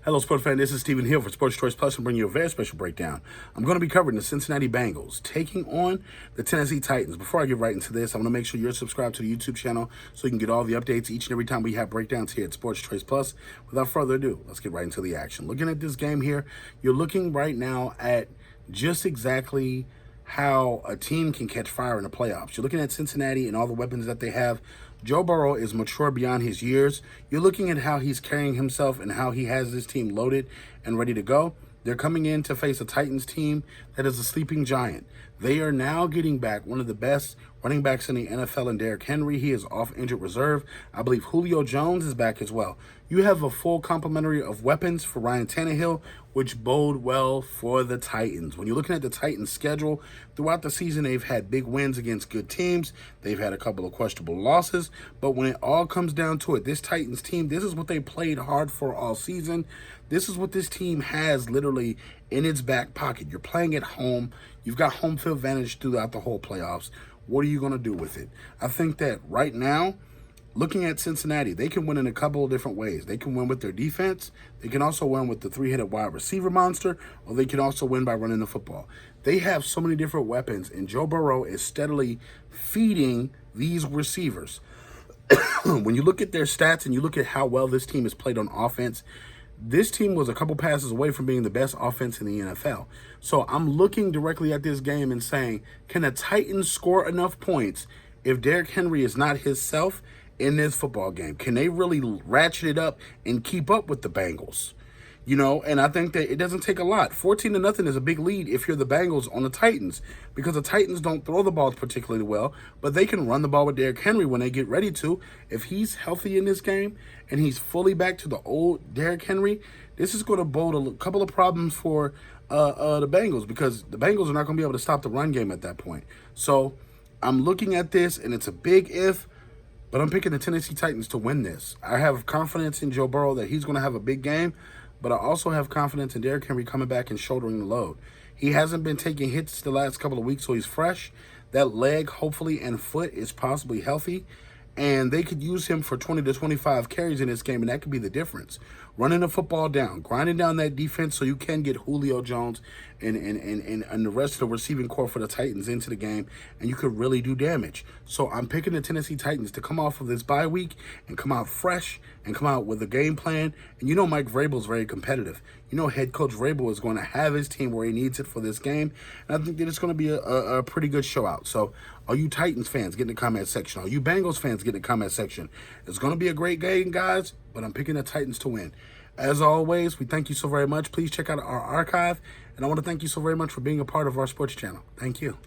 Hello, sports fan. This is Stephen Hill for Sports Choice Plus and bring you a very special breakdown. I'm going to be covering the Cincinnati Bengals taking on the Tennessee Titans. Before I get right into this, I want to make sure you're subscribed to the YouTube channel so you can get all the updates each and every time we have breakdowns here at Sports Choice Plus. Without further ado, let's get right into the action. Looking at this game here, you're looking right now at just exactly how a team can catch fire in the playoffs. You're looking at Cincinnati and all the weapons that they have. Joe Burrow is mature beyond his years. You're looking at how he's carrying himself and how he has this team loaded and ready to go. They're coming in to face a Titans team that is a sleeping giant. They are now getting back one of the best running backs in the NFL in Derrick Henry. He is off injured reserve. I believe Julio Jones is back as well. You have a full complementary of weapons for Ryan Tannehill, which bode well for the Titans. When you're looking at the Titans' schedule, throughout the season, they've had big wins against good teams. They've had a couple of questionable losses. But when it all comes down to it, this Titans team, this is what they played hard for all season. This is what this team has literally in its back pocket. You're playing at home. You've got home field advantage throughout the whole playoffs. What are you going to do with it? I think that right now, looking at Cincinnati, they can win in a couple of different ways. They can win with their defense. They can also win with the three-headed wide receiver monster, or they can also win by running the football. They have so many different weapons, and Joe Burrow is steadily feeding these receivers. When you look at their stats and you look at how well this team has played on offense, this team was a couple passes away from being the best offense in the NFL. So I'm looking directly at this game and saying, can the Titans score enough points if Derrick Henry is not his self in this football game? Can they really ratchet it up and keep up with the Bengals? You know, and I think that it doesn't take a lot. 14-0 is a big lead if you're the Bengals on the Titans, because the Titans don't throw the ball particularly well, but they can run the ball with Derrick Henry when they get ready to. If he's healthy in this game and he's fully back to the old Derrick Henry, this is going to bode a couple of problems for the Bengals, because the Bengals are not going to be able to stop the run game at that point. So I'm looking at this, and it's a big if, but I'm picking the Tennessee Titans to win this. I have confidence in Joe Burrow that he's going to have a big game, but I also have confidence in Derrick Henry coming back and shouldering the load. He hasn't been taking hits the last couple of weeks, so he's fresh. That leg, hopefully, and foot is possibly healthy, and they could use him for 20 to 25 carries in this game, and that could be the difference. Running the football down, grinding down that defense so you can get Julio Jones and the rest of the receiving core for the Titans into the game, and you could really do damage. So I'm picking the Tennessee Titans to come off of this bye week and come out fresh and come out with a game plan. And you know Mike Vrabel is very competitive. You know head coach Vrabel is going to have his team where he needs it for this game, and I think that it's going to be a pretty good show out. So all you Titans fans, get in the comment section. All you Bengals fans, get in the comment section. It's going to be a great game, guys, but I'm picking the Titans to win. As always, we thank you so very much. Please check out our archive, and I want to thank you so very much for being a part of our sports channel. Thank you.